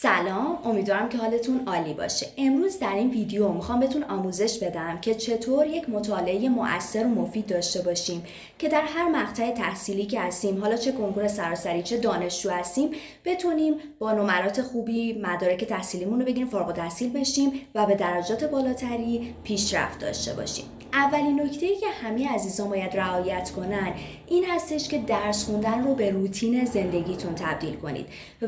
سلام، امیدوارم که حالتون عالی باشه. امروز در این ویدیو میخوام بهتون آموزش بدم که چطور یک مطالعه مؤثر و مفید داشته باشیم که در هر مقطع تحصیلی که هستیم، حالا چه کنکور سراسری چه دانشجو هستیم، بتونیم با نمرات خوبی مدارک تحصیلیمون رو بگیریم، فارغ التحصیل بشیم و به درجات بالاتری پیشرفت داشته باشیم. اولین نکته‌ای که همه عزیزان باید رعایت کنن این هستش که درس خوندن رو به روتین زندگیتون تبدیل کنید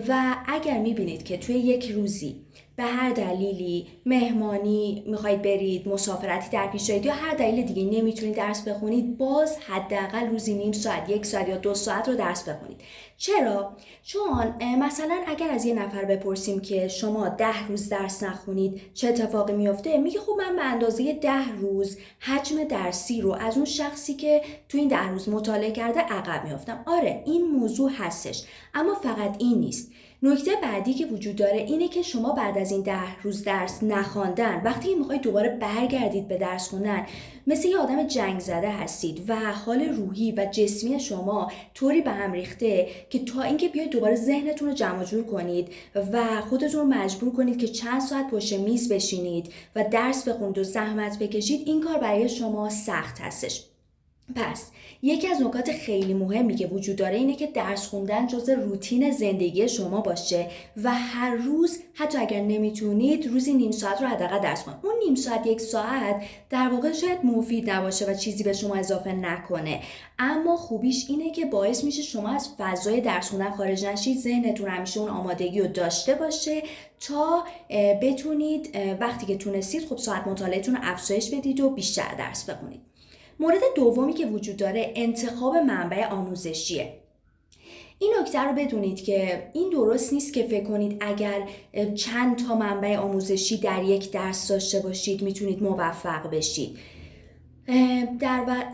و اگر میبینید که توی یک روزی به هر دلیلی مهمانی میخواید برید، مسافرتی در پیش دارید یا هر دلیل دیگه نمیتونید درس بخونید، باز حداقل روزی نیم ساعت، 1 ساعت یا 2 ساعت رو درس بخونید. چرا؟ چون مثلا اگر از یه نفر بپرسیم که شما 10 روز درس نخونید چه اتفاقی میفته، میگه خب من به اندازه 10 روز حجم درسی رو از اون شخصی که تو این 10 روز مطالعه کرده عقب میافتم. آره، این موضوع هستش، اما فقط این نیست. نکته بعدی که وجود داره اینه که شما بعد از این 10 روز درس نخواندن، وقتی میخواید دوباره برگردید به درس خوندن، مثل یه آدم جنگ زده هستید و حال روحی و جسمی شما طوری به هم ریخته که تا اینکه بیاید دوباره ذهنتون رو جمع جور کنید و خودتون رو مجبور کنید که چند ساعت پشت میز بشینید و درس بخونید و زحمت بکشید، این کار برای شما سخت هستش. پس یکی از نکات خیلی مهمی که وجود داره اینه که درس خوندن جزء روتین زندگی شما باشه و هر روز حتی اگر نمیتونید روزی نیم ساعت رو حداقل درس کنید. اون نیم ساعت 1 ساعت در واقع شاید مفید نباشه و چیزی به شما اضافه نکنه، اما خوبیش اینه که باعث میشه شما از فضای درس خوندن خارج نشید، ذهنتون همیشه اون آمادگی رو داشته باشه تا بتونید وقتی که تونستید خب ساعت مطالعه‌تون رو افزایش بدید و بیشتر درس بخونید. مورد دومی که وجود داره انتخاب منبع آموزشیه. این نکته رو بدونید که این درست نیست که فکر کنید اگر چند تا منبع آموزشی در یک درس داشته باشید میتونید موفق بشید.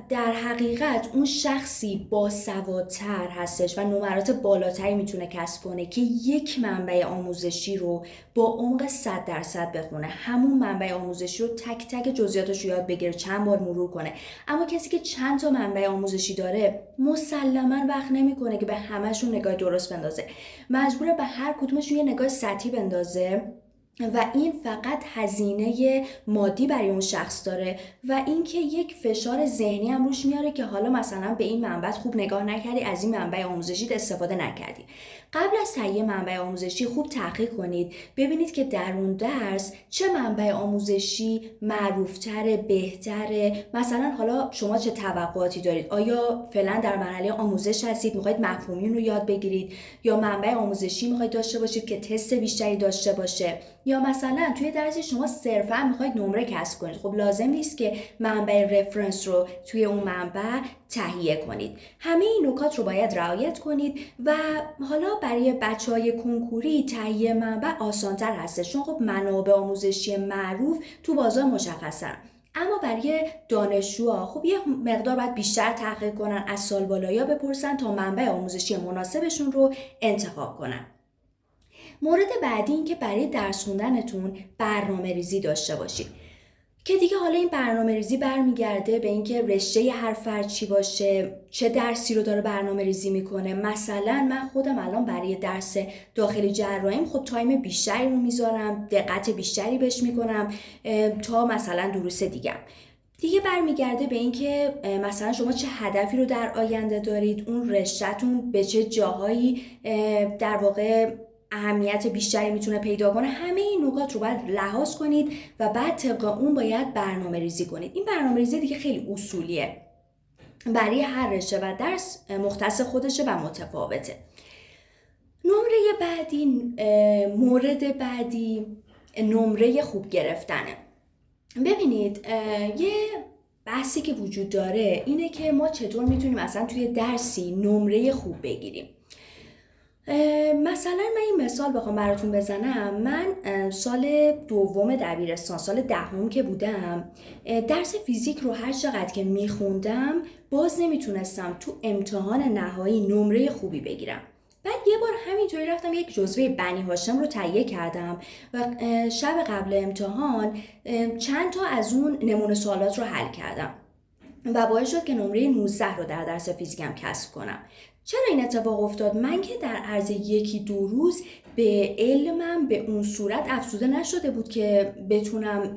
در حقیقت اون شخصی باسوادتر هستش و نمرات بالاتری میتونه کسب کنه که یک منبع آموزشی رو با عمق 100% بخونه، همون منبع آموزشی رو تک تک جزئیاتش رو یاد بگیره، چند بار مرور کنه. اما کسی که چند تا منبع آموزشی داره مسلماً وقت نمیکنه که به همشون نگاه درست بندازه، مجبوره به هر کدومشون یه نگاه سطحی بندازه و این فقط هزینه مادی برای اون شخص داره و اینکه یک فشار ذهنی هم روش میاره که حالا مثلا به این منبع خوب نگاه نکردی، از این منبع آموزشی استفاده نکردی. قبل از تهیه منبع آموزشی خوب تحقیق کنید، ببینید که در اون درس چه منبع آموزشی معروفتره، بهتره. مثلا حالا شما چه توقعاتی دارید؟ آیا فعلا در مرحله آموزش هستید، میخواید مفهومی رو یاد بگیرید، یا منبع آموزشی میخواید داشته باشید که تست بیشتری داشته باشه، یا مثلا توی درس شما صرفا میخواید نمره کسب کنید؟ خب لازم نیست که منبع رفرنس رو توی اون منبع تهیه کنید. همه این نکات رو باید رعایت کنید و حالا برای بچهای کنکوری تهیه منبع آسان‌تر هست، چون خب منابع آموزشی معروف تو بازار مشخصن. اما برای دانشجوها خب یه مقدار باید بیشتر تحقیق کنن، از سال بالایا بپرسن تا منبع آموزشی مناسبشون رو انتخاب کنن. مورد بعدی این که برای درس خوندنتون برنامه ریزی داشته باشید که دیگه حالا این برنامه ریزی برمیگرده به اینکه رشته هر فرد چی باشه، چه درسی رو داره برنامه ریزی میکنه. مثلا من خودم الان برای درس داخلی جراحیم خب تایم بیشتری رو میذارم، دقت بیشتری بهش میکنم تا مثلا دروس دیگه برمیگرده به اینکه مثلا شما چه هدفی رو در آینده دارید، اون رشته‌تون به چه جاهایی در واقع اهمیت بیشتری میتونه پیدا کنه. همه این نکات رو باید لحاظ کنید و بعد طبق اون باید برنامه ریزی کنید. این برنامه ریزی دیگه خیلی اصولیه، برای هر رشته و درس مختص خودشه و متفاوته. مورد بعدی نمره خوب گرفتنه. ببینید یه بحثی که وجود داره اینه که ما چطور میتونیم مثلا توی درسی نمره خوب بگیریم. مثلا من این مثال بخوام براتون بزنم، من سال دوم دبیرستان، سال دهم که بودم، درس فیزیک رو هر چقدر که میخوندم باز نمیتونستم تو امتحان نهایی نمره خوبی بگیرم. بعد یه بار همینطوری رفتم یک جزوه بنی هاشم رو تهیه کردم و شب قبل امتحان چند تا از اون نمونه سوالات رو حل کردم. و باعث شد که نمره 19 رو در درس فیزیکم کسب کنم. چرا این اتفاق افتاد؟ من که در عرض 1-2 روز به علمم به اون صورت افزوده نشده بود که بتونم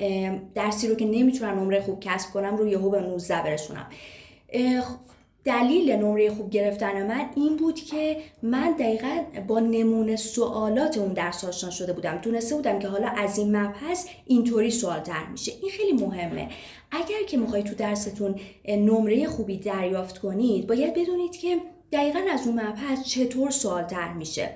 درسی رو که نمیتونم نمره خوب کسب کنم رو یهو به 19 برسونم. دلیل نمره خوب گرفتن من این بود که من دقیقاً با نمونه سوالات اون درس آشنا شده بودم. دونسته بودم که حالا از این مبحث اینطوری سوال طرح میشه. این خیلی مهمه. اگر که میخواید تو درستون نمره خوبی دریافت کنید، باید بدونید که دقیقاً از اون مبحث چطور سوال طرح میشه.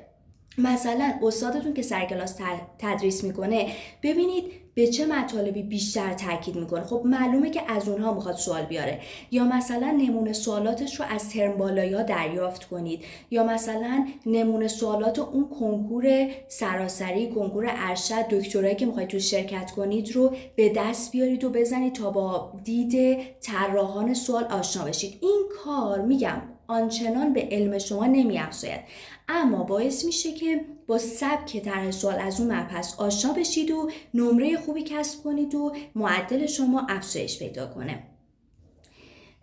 مثلا استادتون که سر کلاس تدریس میکنه، ببینید به چه مطالبی بیشتر تاکید میکنه. خب معلومه که از اونها میخواد سوال بیاره. یا مثلا نمونه سوالاتش رو از ترم بالایی‌ها دریافت کنید، یا مثلا نمونه سوالات اون کنکور سراسری، کنکور ارشد، دکترایی که میخواید تو شرکت کنید رو به دست بیارید و بزنید تا با دید طراحان سوال آشنا بشید. این کار میگم آنچنان به علم شما نمی‌افزاید، اما باعث میشه که با سبک طرح سوال از اون مبحث آشنا بشید و نمره خوبی کسب کنید و معدل شما افزایش پیدا کنه.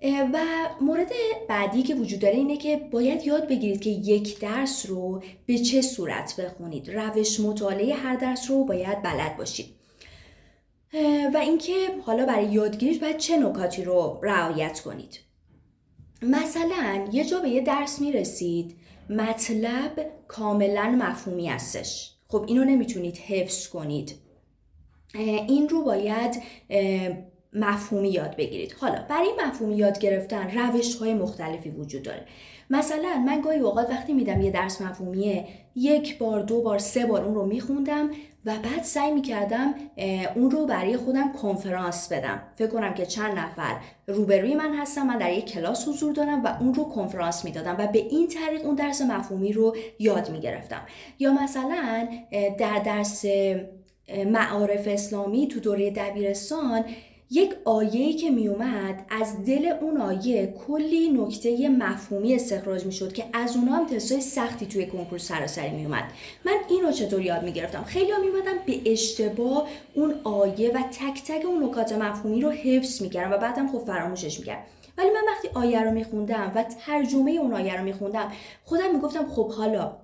و مورد بعدی که وجود داره اینه که باید یاد بگیرید که یک درس رو به چه صورت بخونید. روش مطالعه هر درس رو باید بلد باشید. و اینکه حالا برای یادگیریش باید چه نکاتی رو رعایت کنید. مثلا یه جا به یه درس میرسید، مطلب کاملا مفهومی هستش. خب اینو نمیتونید حفظ کنید، این رو باید مفهومی یاد بگیرید. حالا برای مفهومی یاد گرفتن روش‌های مختلفی وجود داره. مثلا من گاهی اوقات وقتی میدم یه درس مفهومیه، 1 بار 2 بار 3 بار اون رو میخوندم و بعد سعی میکردم اون رو برای خودم کنفرانس بدم. فکر کنم که چند نفر روبروی من هستن، من در یک کلاس حضور دارم و اون رو کنفرانس میدادم و به این طریق اون درس مفهومی رو یاد میگرفتم. یا مثلا در درس معارف اسلامی تو دوره دبیرستان، یک آیه‌ای که می اومد، از دل اون آیه کلی نکته مفهومی استخراج می شد که از اونها هم تستای سختی توی کنکور سراسری می اومد. من اینو چطور یاد می گرفتم؟ خیلی ها می اومدن به اشتباه اون آیه و تک تک اون نکات مفهومی رو حفظ می کردم و بعدم خب فراموشش می کردم. ولی من وقتی آیه رو می خوندم و ترجمه اون آیه رو می خوندم، خودم می گفتم خب حالا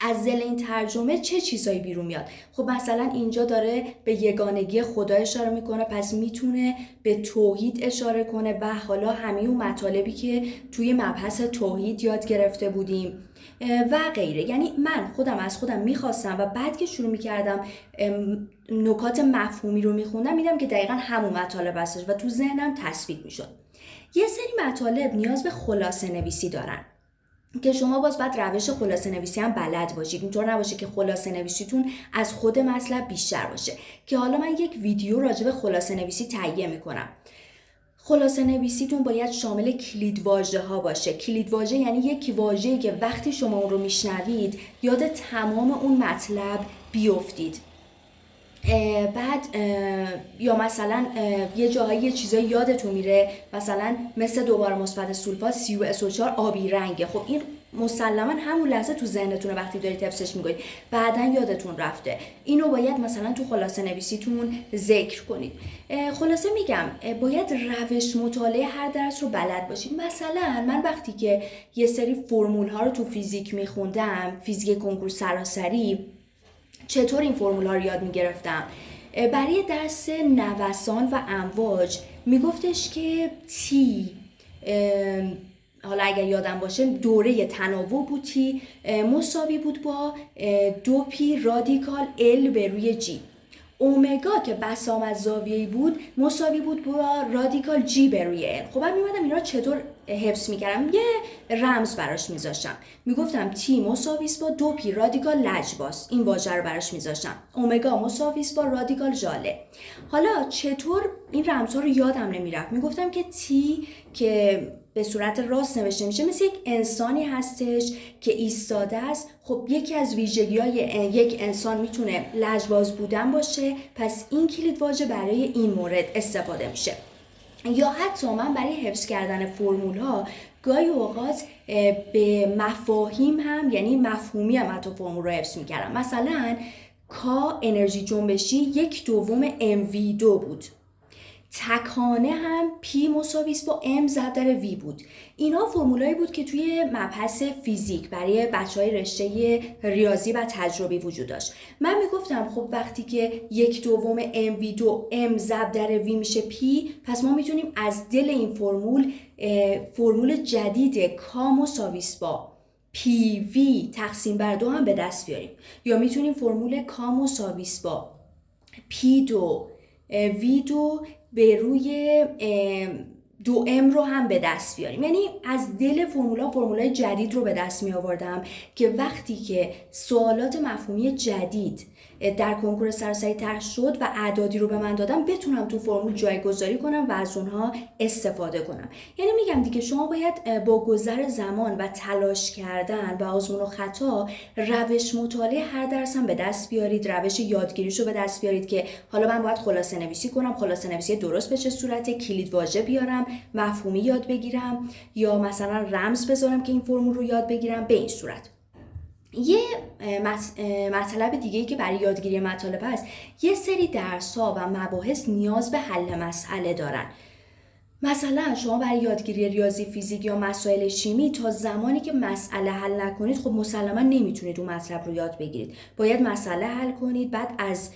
از دل این ترجمه چه چیزایی بیرون میاد؟ خب مثلا اینجا داره به یگانگی خدا اشاره میکنه، پس میتونه به توحید اشاره کنه و حالا همه اون مطالبی که توی مبحث توحید یاد گرفته بودیم و غیره. یعنی من خودم از خودم میخواستم و بعد که شروع میکردم نکات مفهومی رو میخوندم، میدم که دقیقا همون مطالب هستش و تو ذهنم تثبیت میشد. یه سری مطالب نیاز به خلاصه نویسی دارن که شما باز باید روش خلاصه نویسی هم بلد باشید. اینطور نباشه که خلاصه نویسیتون از خود مطلب بیشتر باشه، که حالا من یک ویدیو راجع به خلاصه نویسی تهیه میکنم. خلاصه نویسیتون باید شامل کلیدواژه ها باشه. کلیدواژه یعنی یک واژه‌ای که وقتی شما اون رو میشنوید یاد تمام اون مطلب بیفتید. بعد یا مثلا یه جاهایی یه چیزایی یادتون میره، مثلا مثل 2 مثبت سولفات CuSO4 آبی رنگه. خب این مسلما همون لحظه تو ذهنتونه وقتی دارید حفظش میکنید، بعداً یادتون رفته. اینو باید مثلا تو خلاصه نویسیتون ذکر کنید. خلاصه میگم باید روش مطالعه هر درس رو بلد باشید. مثلا من وقتی که یه سری فرمول ها رو تو فیزیک میخوندم، فیزیک کنکور سراسری، چطور این فرمول ها رو یاد میگرفتم؟ برای درس نوسان و امواج میگفتش که تی، حالا اگر یادم باشه دوره تناوب بود، تی مساوی بود با 2 رادیکال ال به روی جی. اومگا که بسامد زاویه‌ای بود مساوی بود با رادیکال جی به روی ال. خب من میمدم اینا چطور حفظ میکردم؟ یه رمز براش میذاشتم، میگفتم تی مساوی است با 2 رادیکال لجباس، این واژه رو براش میذاشتم. اومگا مساوی است با رادیکال ژاله. حالا چطور این رمزها رو یادم نمیرفت؟ میگفتم که تی که به صورت راست نوشته میشه مثل یک انسانی هستش که ایستاده است. خب یکی از ویژگی‌های یک انسان میتونه لجباز بودن باشه، پس این کلیدواژه برای این مورد استفاده میشه. یا حتی من برای حفظ کردن فرمول‌ها گاهی اوقات به مفاهیم هم، یعنی مفهومی هم حتی فرمول رو حفظ میکردم. مثلا کا انرژی جنبشی 1/2 mv2 بود، تکانه هم P مساویس با M ضرب در V بود. اینا فرمولایی بود که توی مبحث فیزیک برای بچهای رشته ریاضی و تجربی وجود داشت. من میگفتم خب وقتی که 1/2 MV2 M ضرب در V میشه P، پس ما میتونیم از دل این فرمول جدید K مساویس با PV تقسیم بر 2 هم به دست بیاریم، یا میتونیم فرمول K مساویس با P2 V2 به روی 2M رو هم به دست بیاریم. یعنی از دل فرمولای جدید رو به دست می آوردم که وقتی که سوالات مفهومی جدید در کنکور سراسری طرح شد و اعدادی رو به من دادم، بتونم تو فرمول جایگذاری کنم و از اونها استفاده کنم. یعنی میگم دیگه شما باید با گذر زمان و تلاش کردن و آزمون و خطا روش مطالعه هر درس هم به دست بیارید، روش یادگیریشو به دست بیارید که حالا من باید خلاصه نویسی کنم، خلاصه نویسی درست به چه صورته، کلید واژه بیارم، مفهومی یاد بگیرم، یا مثلا رمز بذارم که این فرمول رو یاد بگیرم. به این صورت یه مطلب دیگه‌ای که برای یادگیری مطالب هست، یه سری درس‌ها و مباحث نیاز به حل مسئله دارن. مثلا شما برای یادگیری ریاضی، فیزیک یا مسائل شیمی تا زمانی که مسئله حل نکنید خب مسلما نمیتونید اون مطلب رو یاد بگیرید. باید مسئله حل کنید، بعد از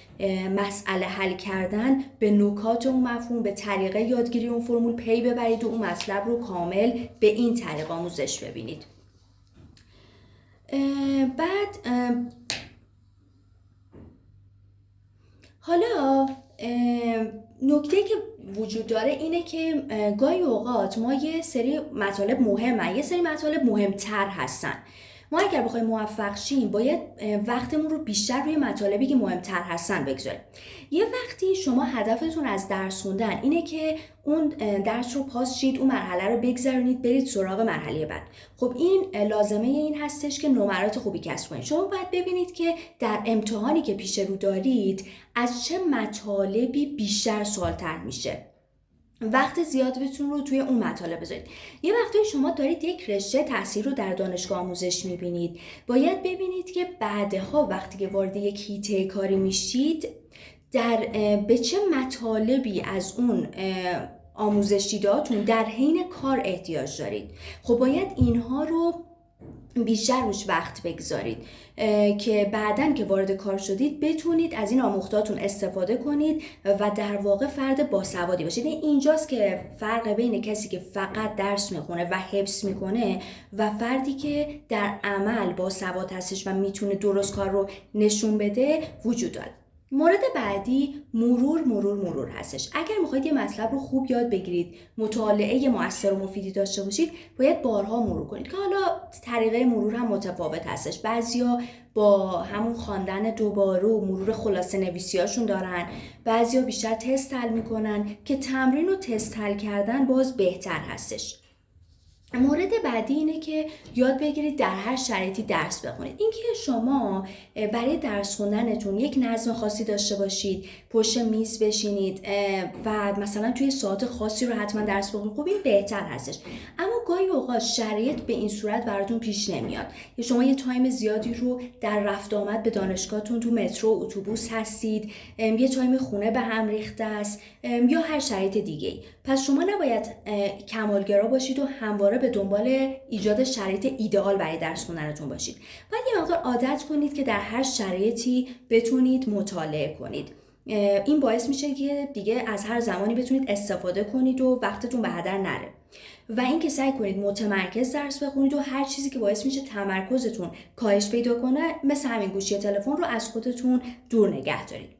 مسئله حل کردن به نکات اون مفهوم، به طریقه یادگیری اون فرمول پی ببرید و اون مطلب رو کامل به این طریق آموزش ببینید. بعد حالا نکته که وجود داره اینه که گاهی اوقات ما یه سری مطالب مهمن، یه سری مطالب مهمتر هستن. ما اگر بخوایم موفق شیم باید وقتمون رو بیشتر روی مطالبی که مهمتر هستن بگذاریم. یه وقتی شما هدفتون از درس خوندن اینه که اون درس رو پاس شید، اون مرحله رو بگذرونید، برید سراغ مرحله بعد. خب این لازمه این هستش که نمرات خوبی کسب کنید. شما باید ببینید که در امتحانی که پیش رو دارید از چه مطالبی بیشتر سوال طرح میشه. وقت زیادتون رو توی اون مطالب بذارید. یه وقتی شما دارید یک رشته تحصیل رو در دانشگاه آموزش میبینید، باید ببینید که بعدها وقتی که وارد یک حیطه کاری میشید به چه مطالبی از اون آموزش دیده‌هاتون در حین کار احتیاج دارید. خب باید اینها رو بیشتر روش وقت بگذارید که بعدن که وارد کار شدید بتونید از این آموختهاتون استفاده کنید و در واقع فرد باسوادی باشید. اینجاست که فرق بین کسی که فقط درس میخونه و حفظ میکنه و فردی که در عمل باسواد هستش و میتونه درست کار رو نشون بده وجود داره. مورد بعدی مرور هستش. اگر میخواید یه مطلب رو خوب یاد بگیرید، مطالعه مؤثر و مفیدی داشته باشید، باید بارها مرور کنید که حالا طریقه مرور هم متفاوت هستش. بعضیا با همون خواندن دوباره و مرور خلاصه نویسیاشون دارن، بعضیا بیشتر تست حل میکنن که تمرین و تست حل کردن باز بهتر هستش. مورد بعدی اینه که یاد بگیرید در هر شرایطی درس بخونید. اینکه شما برای درس خوندنتون یک نظم خاصی داشته باشید، پشت میز بشینید و مثلا توی ساعت خاصی رو حتما درس بخونید، خب این بهتر هستش. اما گاهی اوقات شرایط به این صورت براتون پیش نمیاد که شما یه تایم زیادی رو در رفت آمد به دانشگاهتون تو مترو و اتوبوس هستید، یه تایم خونه به هم ریخته است یا هر شرایط دیگه‌ای. پس شما نباید کمالگرا باشید و همواره به دنبال ایجاد شرایط ایدئال برای درس خوندنتون باشید. باید یه مقدار عادت کنید که در هر شرایطی بتونید مطالعه کنید. این باعث میشه که دیگه از هر زمانی بتونید استفاده کنید و وقتتون به هدر نره. و اینکه سعی کنید متمرکز درس بخونید و هر چیزی که باعث میشه تمرکزتون کاهش پیدا کنه، مثل همین گوشی تلفن رو از خودتون دور نگه دارید.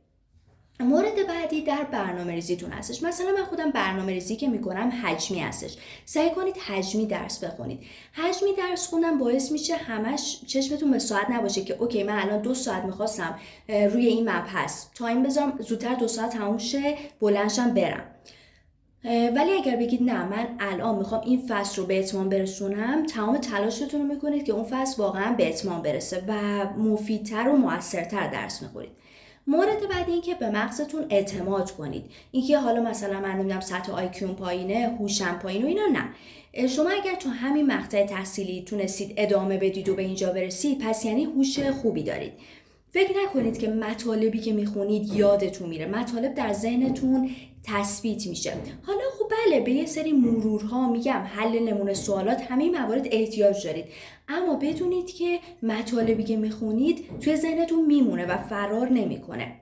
مورد بعدی در برنامه‌ریزیتون هستش. مثلا من خودم برنامه‌ریزی که میکنم حجمی هستش. سعی کنید حجمی درس بخونید. حجمی درس خوندن باعث میشه همش چشمتون به ساعت نباشه که اوکی من الان 2 ساعت میخواستم روی این مبحث تایم بذارم، زودتر 2 ساعت تموم شه، بلندشم برم. ولی اگر بگید نه من الان میخوام این فصل رو به اتمام برسونم، تمام تلاشتون رو میکنید که اون فصل واقعا به اتمام برسه و مفیدتر و موثرتر درس میخونید. مورد بعدی این که به مغزتون اعتماد کنید. اینکه حالا مثلا من نمیدونم سطح آیکیوم پایینه، هوشم پایینه و اینا نه. شما اگر تو همین مقطع تحصیلی تونستید ادامه بدید و به اینجا برسید، پس یعنی هوش خوبی دارید. فکر نکنید که مطالبی که میخونید یادتون میره. مطالب در ذهنتون تثبیت میشه. حالا خب بله به یه سری مرورها میگم حل نمونه سوالات همه موارد احتیاج دارید، اما بدونید که مطالبی که میخونید توی ذهنتون میمونه و فرار نمیکنه.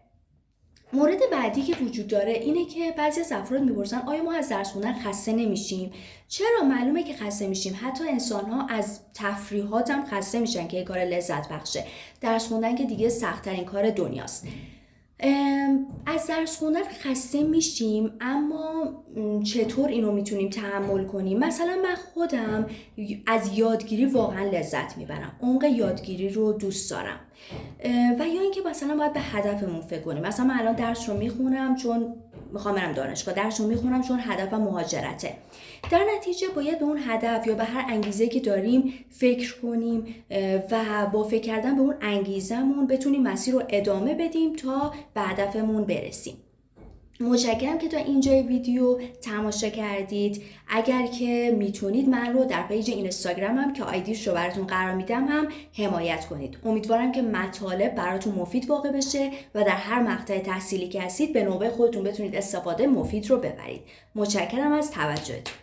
مورد بعدی که وجود داره اینه که بعضی از افراد میپرسن آیا ما از درس خوندن خسته نمیشیم؟ چرا؟ معلومه که خسته میشیم. حتی انسان‌ها از تفریحات هم خسته میشن که یه کار لذت بخشه. درس خوندن که دیگه سخت‌ترین کار دنیاست. از درس خوندن خسته میشیم، اما چطور اینو میتونیم تحمل کنیم؟ مثلا من خودم از یادگیری واقعا لذت میبرم، عمق یادگیری رو دوست دارم. و یا اینکه مثلا باید به هدفمون فکر کنیم. مثلا من الان درس رو میخونم چون میخوام برم دانشگاه، درس رو میخونم چون هدفم مهاجرته. در نتیجه باید به اون هدف یا به هر انگیزه که داریم فکر کنیم و با فکر کردن به اون انگیزمون بتونیم مسیر رو ادامه بدیم تا به هدفمون برسیم. متشکرم که تا اینجای ویدیو تماشا کردید. اگر که میتونید من رو در پیج اینستاگرامم که آیدیش رو براتون قرار میدم هم حمایت کنید. امیدوارم که مطالب براتون مفید واقع بشه و در هر مقطع تحصیلی که هستید به نوبه خودتون بتونید استفاده مفید رو ببرید. متشکرم از توجهتون.